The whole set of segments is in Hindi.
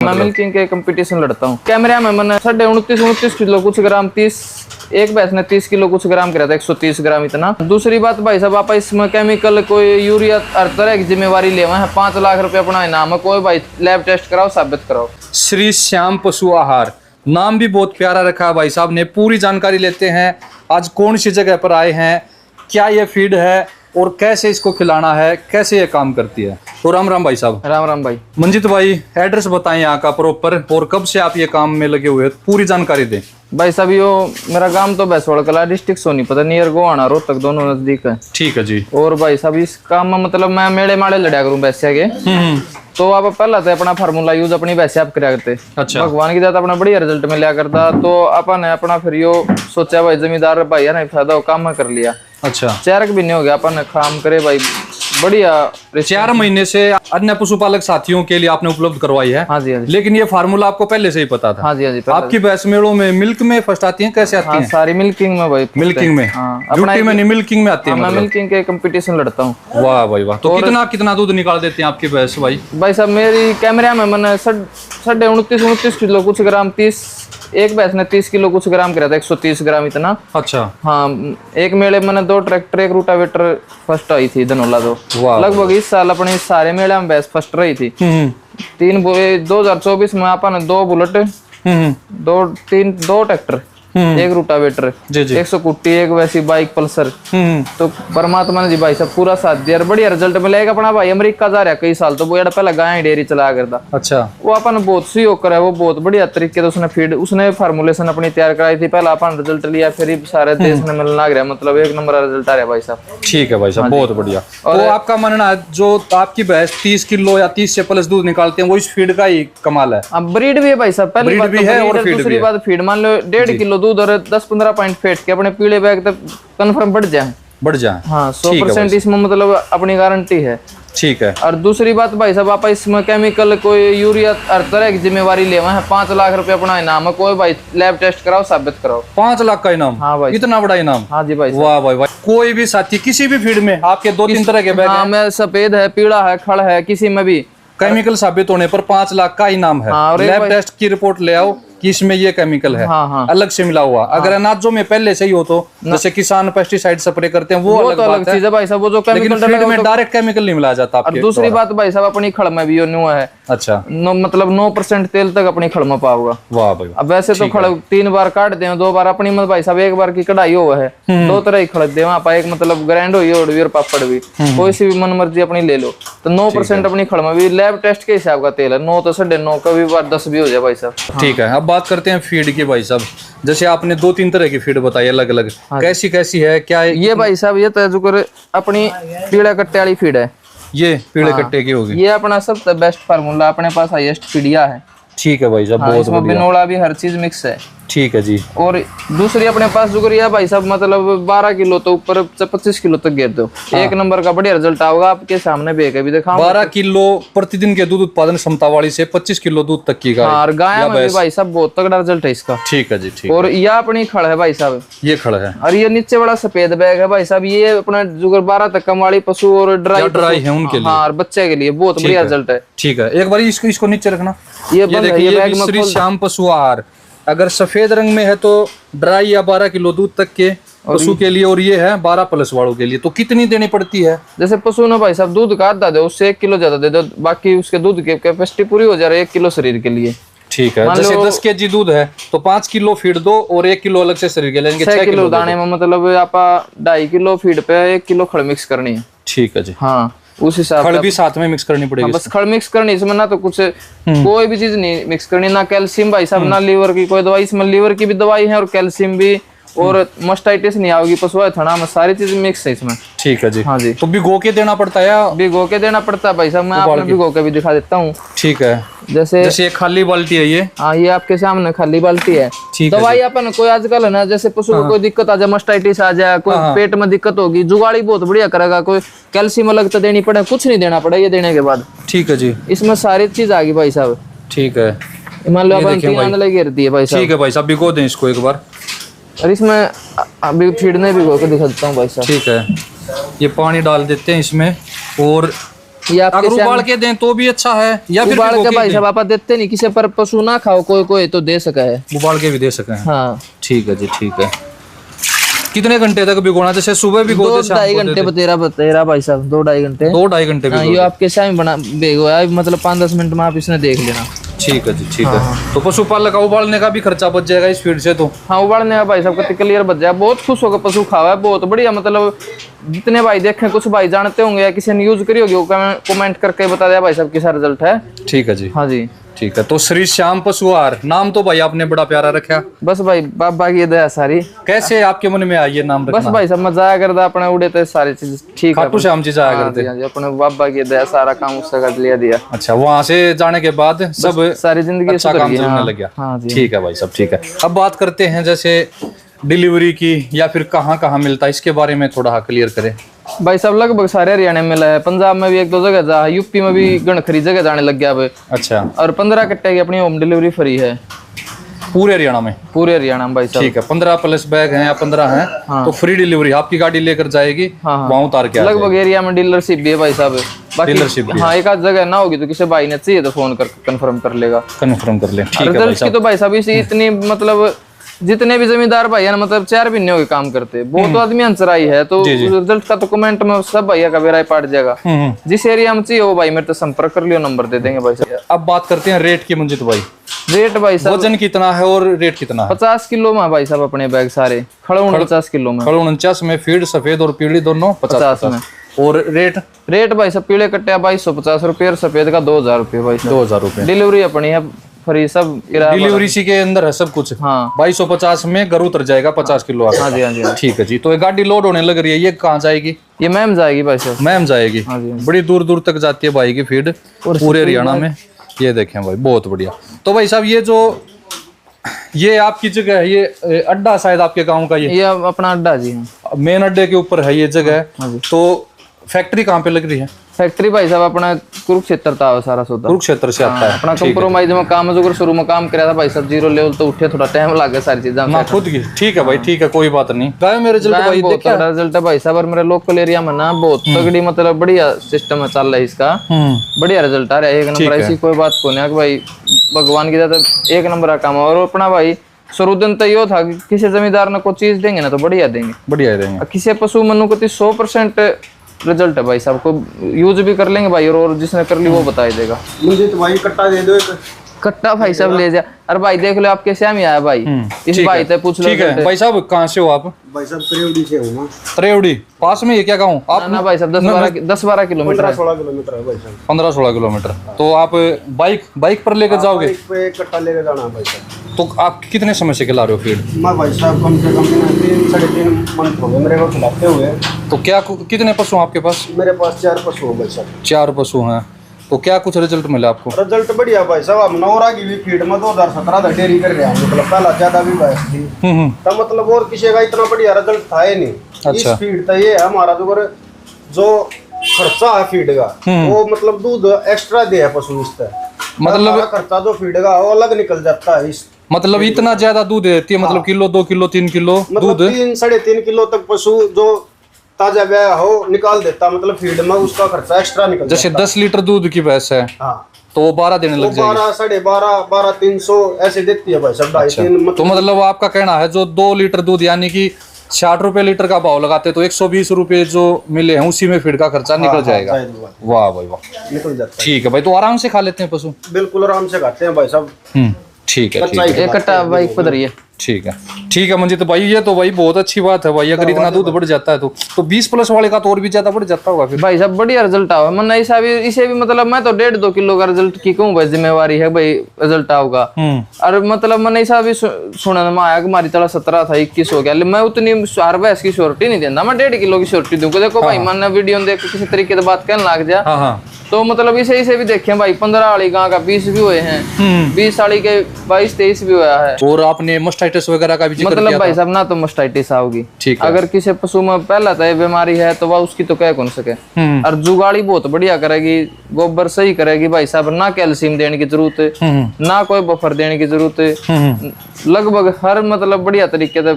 मैं मिल्किंग के कंपटीशन लड़ता हूँ। कैमरा में मैंने 29.29 किलो कुछ ग्राम 30, एक भैंस ने 30 किलो कुछ ग्राम करा था, 130 ग्राम इतना। दूसरी बात भाई साहब, आप इसमें केमिकल कोई यूरिया हर तरह की जिम्मेवारी ले है। 5 लाख रुपए अपना इनाम है, कोई भाई लैब टेस्ट कराओ, साबित कराओ। श्री श्याम पशु आहार, नाम भी बहुत प्यारा रखा है भाई साहब ने। पूरी जानकारी लेते हैं, आज कौन सी जगह पर आए हैं, क्या ये फीड है और कैसे इसको खिलाना है, कैसे ये काम करती है। तो राम राम भाई साहब। राम राम भाई। मंजित भाई, एड्रेस बताएं यहाँ का प्रॉपर, और कब से आप ये काम में लगे हुए हैं, पूरी जानकारी दें। भाई साहब यो मेरा गांव तो भैंसवाड़ा कला, डिस्ट्रिक्ट सोनीपत, नियर गोहाना रोहतक, दोनों नजदीक है। ठीक है जी। और भाई साहब इस काम में मतलब मैं मेड़े माड़े लड़ा करूँ भैंसिया के। तो आप पहला तो अपना फार्मूला यूज अपनी भैंसे आप करा करते। अच्छा। भगवान की दात अपना बढ़िया रिजल्ट में लिया करता। तो अपन अपना फिर यो सोचा भाई जमींदार भाई है ना, फायदा काम में कर लिया। अच्छा। 4 महीने हो गया अपन काम करे भाई, बढ़िया। 4 महीने से अन्य पशुपालक साथियों के लिए आपने उपलब्ध करवाई है। हाँ जी, हाँ जी। लेकिन ये फार्मूला आपको पहले से ही पता था। हाँ जी, हाँ जी। आपकी भैंस मेड़ों में मिल्क में फर्स्ट आती है, कैसे आती है? सारी मिल्किंग में भाई। मिल्किंग में? हाँ, ड्यूटी में नहीं, मिल्किंग में आती है। मैं मिल्किंग के कंपटीशन लड़ता हूँ। वाह भाई वाह। तो कितना दूध निकाल देते हैं आपकी भैंस भाई? भाई साहब मेरी कैमरा में मैंने 29.29 किलो कुछ ग्राम 30, एक भैंस ने 30 किलो कुछ ग्राम करा था, 130 ग्राम इतना। अच्छा। हाँ, एक मेले मैंने 2 ट्रैक्टर 1 रूटावेटर फर्स्ट आई थी धनोला। तो लगभग इस साल अपने सारे मेले में भैंस फर्स्ट रही थी। 2024 में अपन 2 बुलेट, 2 ट्रैक्टर, 1 रूटावेटर, 100 कुट्टी, 1 वैसी बाइक पल्सर। तो परमात्मा ने जी भाई साहब पूरा साथ दिया, बढ़िया रिजल्ट मिलेगा। अपना भाई अमेरिका जा रहा कई साल, तो वो पहले गाय डेयरी चलाया करता। अच्छा। वो अपन बहुत सहयोग करा, वो बहुत बढ़िया तरीके से उसने फीड, उसने फार्मूलेशन अपनी तैयार कराई थी। पहला अपन रिजल्ट लिया, फिर सारे देश में मिलना गया, मतलब 1 नंबर रिजल्ट आ रहा भाई साहब। ठीक है भाई साहब, बहुत बढ़िया। और तो आपका मानना है जो आपकी भैंस 30 किलो या 30 से प्लस दूध निकालते हैं, वो इस फीड का ही कमाल है? अब ब्रीड भी है भाई साहब, पहली बात भी है और फीड भी है। दूसरी बात फीड, मान लो 1.5 किलो दूध और 10-15 पॉइंट फेट के अपने पीले बैग तक कंफर्म बढ़ जाए। हाँ, 100% इसमें मतलब अपनी गारंटी है। ठीक है। और दूसरी बात भाई साहब, आप इसमें केमिकल कोई यूरिया हर तरह की जिम्मेवारी ले है। 5 लाख रुपए अपना इनाम है, कोई भाई लैब टेस्ट कराओ, साबित कराओ। 5 लाख का इनाम? हाँ भाई, इतना बड़ा इनाम? हाँ जी भाई। वाह भाई वाह। कोई भी साथी किसी भी फीड में आपके 2-3 तरह के बैग हैं? मैं सफेद है, पीला है, खड़ है, किसी में भी केमिकल साबित होने पर 5 लाख का इनाम है। हाँ, लैब टेस्ट की रिपोर्ट ले आओ कि इसमें ये केमिकल है। हाँ। अलग से मिला हुआ। अगर अनाजों में पहले से ही हो तो, जैसे किसान पेस्टिसाइड स्प्रे करते हैं, वो अलग चीज है भाई साहब। वो जो केमिकल में डायरेक्ट केमिकल नहीं मिलाया जाता। और दूसरी बात भाई साहब, अपनी खड़ में भी न्यू है। अच्छा। मतलब 9% तेल तक अपनी खड़ में पाओगा। वाह भाई। अब वैसे तो खड़ 3 बार काट दे, 2 बार अपनी मत भाई साहब, 1 बार की कढ़ाई हुआ है, 2 तरह ही खड़ दे वहाँ पर, एक मतलब ग्राइंड हुई और पापड़ भी, कोई सी भी मन मर्जी अपनी ले लो। तो 9% अपनी खड़ में भी लैब टेस्ट के हिसाब का तेल है। 9 तो 9.5 का भी बार 10 भी हो जाए भाई साहब। ठीक है। अब बात करते हैं फीड की भाई साहब। जैसे आपने 2-3 तरह की फीड बताई अलग अलग, कैसी कैसी है, क्या है ये भाई साहब? ये तजुकर अपनी पीले कट्टे वाली फीड है। ये पीले कट्टे की होगी। ये अपना सबसे बेस्ट फार्मूला, अपने पास हाईएस्ट फीडिया है। ठीक है भाई साहब, बहुत बढ़िया। बिनोला भी हर चीज मिक्स है। ठीक है जी। और दूसरी अपने पास जुगरिया भाई साहब, मतलब 12 किलो तो ऊपर 25 किलो तक गिर दो। हाँ। 1 नंबर का बढ़िया रिजल्ट आओगा, आपके सामने बेच भी दिखाऊं। 12 किलो प्रतिदिन के दूध उत्पादन क्षमता वाली से 25 किलो दूध तक की गाय। और गाय में भी भाई साहब बहुत तगड़ा रिजल्ट है इसका। ठीक है जी। ठीक। और यह अपनी खड़ है भाई साहब, ये खड़ है। और ये नीचे बड़ा सफेद बैग है भाई साहब। ये अपना जुगर 12 तक कम वाली पशु और ड्राई है उनके लिए। हाँ, और बच्चे के लिए बहुत बढ़िया रिजल्ट है। ठीक है, एक बार इसको नीचे रखना। ये देखिए श्री श्याम पशु आहार, अगर सफेद रंग में है तो ड्राई या 12 किलो दूध तक के पशु के लिए, और ये है 12 प्लस वालों के लिए। तो कितनी देनी पड़ती है? जैसे पशु ना भाई साहब दूध का आधा दो, उससे 1 किलो ज्यादा दे दो, बाकी उसके दूध की कैपेसिटी पूरी हो जा रही है 1 किलो शरीर के लिए। ठीक है। जैसे 10 केजी दूध है तो 5 किलो फीड दो और 1 किलो अलग से शरीर के लेंगे। 6 किलो दाने में मतलब आप 2.5 किलो फीड पे 1 किलो खड़ मिक्स करनी है। ठीक है जी। हाँ, उस हिसाब खड़ भी साथ में मिक्स करनी पड़ेगी। बस खड़ मिक्स करनी, इसमें ना तो कुछ कोई भी चीज नहीं मिक्स करनी, ना कैल्शियम भाई साहब, ना लीवर की कोई दवाई। इसमें लीवर की भी दवाई है और कैल्शियम भी, और मस्टाइटिस नहीं आओगी पशु थना में, सारी चीज मिक्स है इसमें। ठीक है जी। हाँ जी। तो भिगो के देना पड़ता है या? भिगो के देना पड़ता है भाई साहब, मैं आपको भिगो के भी दिखा देता हूँ। ठीक है। जैसे खाली बाल्टी है ये? हाँ, ये आपके सामने खाली बाल्टी है। दवाई अपन कोई आजकल है ना, जैसे पशु को कोई दिक्कत आ जाए, मस्टाइटिस आ जाए, कोई पेट में दिक्कत होगी, जुगाड़ी बहुत बढ़िया करेगा। कोई कैल्शियम अलग तो देनी पड़े, कुछ नहीं देना पड़े ये देने के बाद। ठीक है जी। इसमें सारी चीज आ गई भाई साहब। ठीक है। मान लो अपन 3 आंदले गिरती है भाई साहब। ठीक है भाई साहब, भिगो दें इसको एक बार। और इसमें अभी फीड नहीं भिगो के दिखा देता हूँ भाई साहब। ठीक है। ये पानी डाल देते हैं इसमें, और ये आपके अगर उबाल के दें तो भी अच्छा है, या फिर उबाल भिगो के भाई दें? साहब आप देते नहीं किसी पर पशु ना खाओ, कोई कोई तो दे सका है। उबाल के भी दे सके हैं। हाँ ठीक है जी, ठीक है। कितने घंटे तक भिगोना? जैसे सुबह भिगो दो दे, शाम ढाई को घंटे दे दे? बतेरा भाई साहब, 2-2.5 घंटे। 2-2.5 घंटे हाँ, भिगो ये दे। आपके सामने बना भिगोया मतलब 5-10 मिनट में आप इसने देख लेना। ठीक है जी, ठीक है। तो पशुपालक का उबालने का भी खर्चा बच जाएगा इस फीड से तो? हाँ, उबालने का भाई साहब का क्लियर बच जाए, बहुत खुश होकर पशु खावा है, बहुत बढ़िया। मतलब जितने भाई देखे, कुछ भाई जानते होंगे या किसी ने यूज करी होगी, वो कमेंट करके बता दिया भाई साहब कैसा रिजल्ट है। ठीक है जी, हाँ जी, ठीक है। तो श्री श्याम पशु आहार, नाम तो भाई आपने बड़ा प्यारा रखा। बस भाई बाबा की दया सारी। कैसे आपके मन में आई ये नाम बस रखना? भाई सब मजा आया करता अपने उड़े तो सारी चीज ठीक है। खाटू श्याम जी जाया हाँ करते? जी, हाँ जी, अपने बाबा की दया सारा काम उससे कर लिया दिया। अच्छा, वहां से जाने के बाद सब सारी जिंदगी अच्छा सुधर काम गई। चलने हाँ, लग गया? हाँ जी। ठीक है भाई सब, ठीक है। अब बात करते हैं जैसे डिलीवरी की, या फिर कहाँ कहाँ मिलता है, इसके बारे में थोड़ा क्लियर करें। भाई साहब लगभग सारे हरियाणा में मिला है, पंजाब में भी 1-2 जगह जा, यूपी में भी गणखरी जगह जाने लग गया अब। अच्छा, और 15 कट्टे की अपनी होम डिलीवरी फ्री है पूरे हरियाणा में? पूरे हरियाणा में भाई साहब। ठीक है, 15 प्लस बैग हैं या 15 हैं तो फ्री डिलीवरी, आपकी गाड़ी लेकर जाएगी, वहाँ उतार के आ जाएगी। लगभग एरिया में डीलरशिप भी है भाई साहब। डीलरशिप बाकी हाँ, एक आध जगह ना होगी तो किसी भाई ने चाहिए तो फोन कर कंफर्म कर लेगा। कन्फर्म कर लें। ठीक है भाई रिजल्ट की साहब। तो भाई साहब इसी इतनी मतलब जितने भी जमींदार भाई है ना, मतलब 4 महीने हो गए काम करते, बहुत आदमी अंसराई है, तो रिजल्ट का तो कमेंट में सब भैया का बेराय पाट जाएगा। जिस एरिया में चाहिए वो भाई मेरे तो संपर्क कर लियो, नंबर दे देंगे भाई साहब। अब बात करते हैं रेट की मंजित भाई। रेट भाई साहब वजन कितना है और रेट कितना है? 50 किलो में भाई साहब अपने बैग सारे खड़े 50 किलो में। 49 में फीड सफेद और पीली दोनों 50 में। और रेट भाई साहब पीले कट्टे 2250 रुपये और सफेद का 2000 रुपये भाई साहब। 2000 रुपये। डिलीवरी अपनी है फ्री, सब किराया डिलीवरी इसी के अंदर है सब कुछ? हाँ 2250 में घर उतर जाएगा 50 किलो हाँ जी, हाँ जी, हाँ। ठीक है जी। तो ये गाड़ी लोड होने लग रही है, ये कहाँ जाएगी? ये मैम जाएगी भाई साहब। मैम जाएगी? हाँ जी। बड़ी दूर दूर तक जाती है भाई की फीड पूरे हरियाणा में। ये देखें भाई, बहुत बढ़िया। तो भाई साहब ये आपकी जगह है, ये अड्डा शायद आपके गाँव का? ये अपना अड्डा जी। मेन अड्डे के ऊपर है ये जगह। तो फैक्ट्री कहाँ पे लग रही है? फैक्ट्री भाई साहब अपना कुरुक्षेत्र था सारा सौदा। कुरुक्षेत्र से आता है? अपना कंप्रोमाइज में काम जो शुरू में काम कराया था भाई साहब, 0 लेवल तो उठे, थोड़ा टाइम लग गया सारी चीजें ना खुद की। ठीक है भाई, ठीक है, कोई बात नहीं। गाय में रिजल्ट भाई बहुत तगड़ा रिजल्ट है भाई साहब, और मेरे लोकल एरिया में ना बहुत तगड़ी मतलब बढ़िया सिस्टम चल रहा है इसका। बढ़िया रिजल्ट आ रहा है, 1 नंबर। ऐसी कोई बात को नहीं भाई, भगवान की तरह 1 नंबर का काम है। और अपना भाई शुरुदन तो यो था कि किसी जमींदार ने कोई चीज देंगे ना तो बढ़िया देंगे, बढ़िया देंगे। किसी पशु मनु को 100% रिजल्ट है भाई साहब, को यूज भी कर लेंगे भाई, और जिसने कर ली वो बता ही देगा। मुझे तो भाई कट्टा दे दो एक। कट्टा भाई साहब ले जा। अरे भाई देख लो आपके श्याम ही आया भाई, इस भाई से पूछ लो। ठीक है भाई साहब, कहाँ से हो आप? भाई साहब करेवड़ी से हूँ ना। त्रेवड़ी पास में, ये क्या गाँव आप? ना भाई साहब 10-12 किलोमीटर है। 16 किलोमीटर है भाई साहब। 15-16 किलोमीटर। तो आप बाइक पर लेकर जाओगे? बाइक पे कट्टा लेके जाना है भाई साहब। तो आप कितने समय से खिला रहे हो फीड? मैं भाई साहब कम से कम 3-3.5 मंथ हो गए मेरे को खिलाते हुए। तो क्या कितने पशु हैं आपके पास? मेरे पास 4 पशु हो भाई साहब। 4 पशु हैं। तो क्या कुछ रिजल्ट मिला आपको? रिजल्ट बढ़िया भाई साहब। हम नौरा की भी फीड में 2017 तक डेयरी कर रहे हैं, मतलब पहला ज्यादा भी भैंस थी तब, मतलब और किसी का इतना बढ़िया रिजल्ट था ही नहीं। अच्छा। इस फीड का ये है हमारा जो खर्चा है फीड का, वो मतलब दूध एक्स्ट्रा दिया है पशु इससे, मतलब हमारा खर्चा जो फीड का वो अलग निकल जाता है। इस मतलब इतना ज्यादा दूध देती है? मतलब किलो 2 किलो 3 किलो मतलब दूध? 3-3.5 किलो तक पशु जो ताजा ब्याह हो निकाल देता, मतलब फीड में उसका खर्चा एक्स्ट्रा निकल जैसे जाता। 10 लीटर दूध की भैंस है तो वो 12 देने लग जाएगी? 12, 12.5, 12-300 ऐसे देती है भाई साहब। 2.5-3 तो मतलब आपका कहना है जो 2 लीटर दूध यानी कि 60 रुपए लीटर का भाव लगाते तो 120 रुपए जो मिले हैं उसी में फीड का खर्चा निकल जाएगा। वाह भाई वाह, निकल जाता है। ठीक है भाई। तो आराम से खा लेते हैं पशु? बिल्कुल आराम से खाते हैं भाई साहब। ठीक है, ठीक है, एक कट्टा भाई पधर है। ठीक है, ठीक है मंजित भाई। ये तो भाई बहुत अच्छी बात है भाई, अगर इतना दूध बढ़ जाता है तो 20 प्लस वाले का तो और भी ज्यादा बढ़ जाता होगा फिर? भाई साहब बढ़िया रिजल्ट आओ मन इसे भी मतलब मैं तो 1.5-2 किलो का रिजल्ट की कहूँ भाई, जिम्मेवारी है भाई रिजल्ट आओगा। और मतलब मन ऐसा भी सुना में आया कि हमारी तरह 17 था 21 हो गया, मैं उतनी हर भैंस की श्योरिटी नहीं देता, मैं 1.5 किलो की श्योरिटी दूंगा। देखो भाई मैंने वीडियो देख किसी तरीके से बात कहने लग जा तो मतलब इसे भी देखे भाई 15 वाली गां का 20 भी हुए हैं, 20 वाली के 22-23 भी हुआ है। और आपने मास्टाइटिस वगैरह का भी जिक्र मतलब किया भाई था? साहब ना तो मास्टाइटिस आओगी, ठीक है। अगर किसी पशु में पहला तो ये बीमारी है तो वह उसकी तो कह कौन सके। और जुगाड़ी बहुत बढ़िया करेगी, गोबर सही करेगी भाई साहब, ना कैल्शियम देने की जरूरत है, ना कोई बफर देने की जरूरत है, लगभग हर मतलब बढ़िया तरीके से,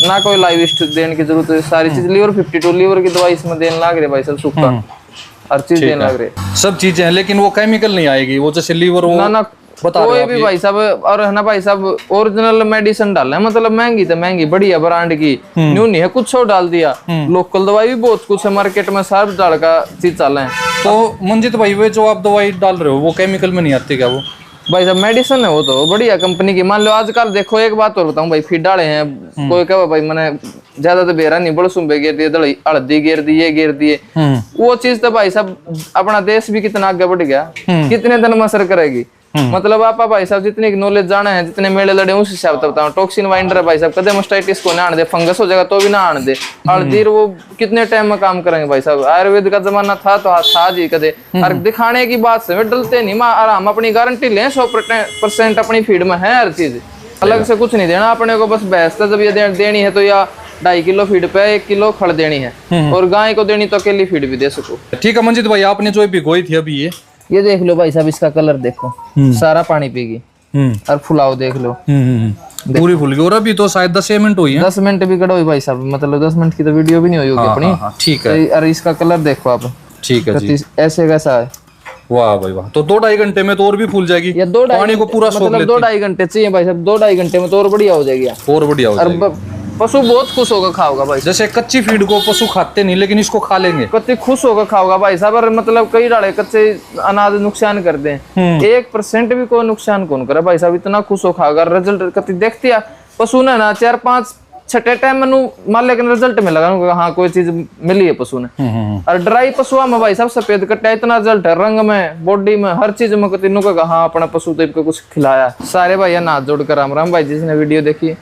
ना कोई लाइव देने की जरूरत है। सारी चीज लीवर 52 लीवर की दवाई इसमें देने लग रही भाई साहब सूखा। हर चीज ठीक देने है। लग रहे। सब चीजें हैं, लेकिन वो केमिकल नहीं आएगी, वो जैसे लीवर वो ना ना बता रहे कोई हो आप भी ये। भाई साहब, और है ना भाई साहब ओरिजिनल मेडिसिन डाल रहे हैं, मतलब महंगी तो महंगी बढ़िया ब्रांड की न्यू नहीं है, कुछ और डाल दिया। लोकल दवाई भी बहुत कुछ है मार्केट में, सब डाल का चीज चल रहे हैं। तो मंजित भाई वे जो आप दवाई डाल रहे हो वो केमिकल में नहीं आती क्या वो? भाई साहब मेडिसिन है वो तो बढ़िया कंपनी की। मान लो आजकल देखो एक बात और बताऊं भाई, फीड डाले हैं कोई कहे भाई मैंने ज्यादा तो बेरा नहीं बड़ सुबह गिर दिए, हल्दी गिर दी, ये गिर दिए, वो चीज तो भाई साहब अपना देश भी कितना आगे बढ़ गया, कितने दिन में असर करेगी। मतलब आप भाई साहब जितनी नॉलेज जाना है, जितने मेले लड़े उस हिसाब से बताओ। टॉक्सिन वाइंडर भाई साहब कदे मास्टाइटिस को ना आने दे, फंगस हो जाएगा तो भी ना आने दे। हल्दी वो कितने टाइम में काम करेंगे भाई साहब, आयुर्वेद का जमाना था तो था जी कदे। और दिखाने की बात से वे डलते नहीं, और हम अपनी गारंटी लें 100% अपनी फीड में है हर चीज, अलग से कुछ नहीं देना अपने को। बस भैंस जब ये देनी है तो या 2.5 किलो फीड पे 1 किलो खड़ देनी है, और गाय को देनी तो अकेली फीड भी दे सको। ठीक है मंजित भाई, आपने जो भिगोई थी अभी ये देख लो भाई साहब, इसका कलर देखो, सारा पानी पीगी। और फुलाव देख लो, पूरी फुल गई, और अभी तो शायद 10 मिनट हुई है। 10 मिनट भी कटो भाई साहब, मतलब 10 मिनट की तो वीडियो भी नहीं हुई होगी अपनी। ठीक है, और इसका कलर देखो आप, ठीक है जी। ऐसे कैसा है, वाह भाई वाह। तो 2-2.5 घंटे में तो और भी फूल जाएगी, या 2-2.5 पानी को पूरा सोख मतलब लेती। 2-2.5 घंटे चाहिए भाई साहब, 2-2.5 घंटे में तो और बढ़िया हो जाएगी। और बढ़िया हो और जाएगी। पशु बहुत खुश होगा खाओगा भाई। जैसे कच्ची फीड को पशु खाते नहीं, लेकिन इसको खा लेंगे। कति खुश होकर खाओगा भाई साहब। और मतलब कई डाले कच्चे अनाज नुकसान करते हैं, 1% भी कोई नुकसान कौन करे भाई साहब, इतना खुश हो खाओगा। रिजल्ट कति देखती है पशु ने ना 4-5 छठे टाइम में मान लेकिन रिजल्ट में लगा हाँ कोई चीज मिली है पशु ने। और ड्राई पशुआ में भाई साहब सफेद कट्टा इतना रिजल्ट है, रंग में, बॉडी में, हर चीज में कति नु हाँ अपना पशु तो इनको कुछ खिलाया। सारे भाई हाथ जोड़कर राम राम भाई, जिसने वीडियो देखी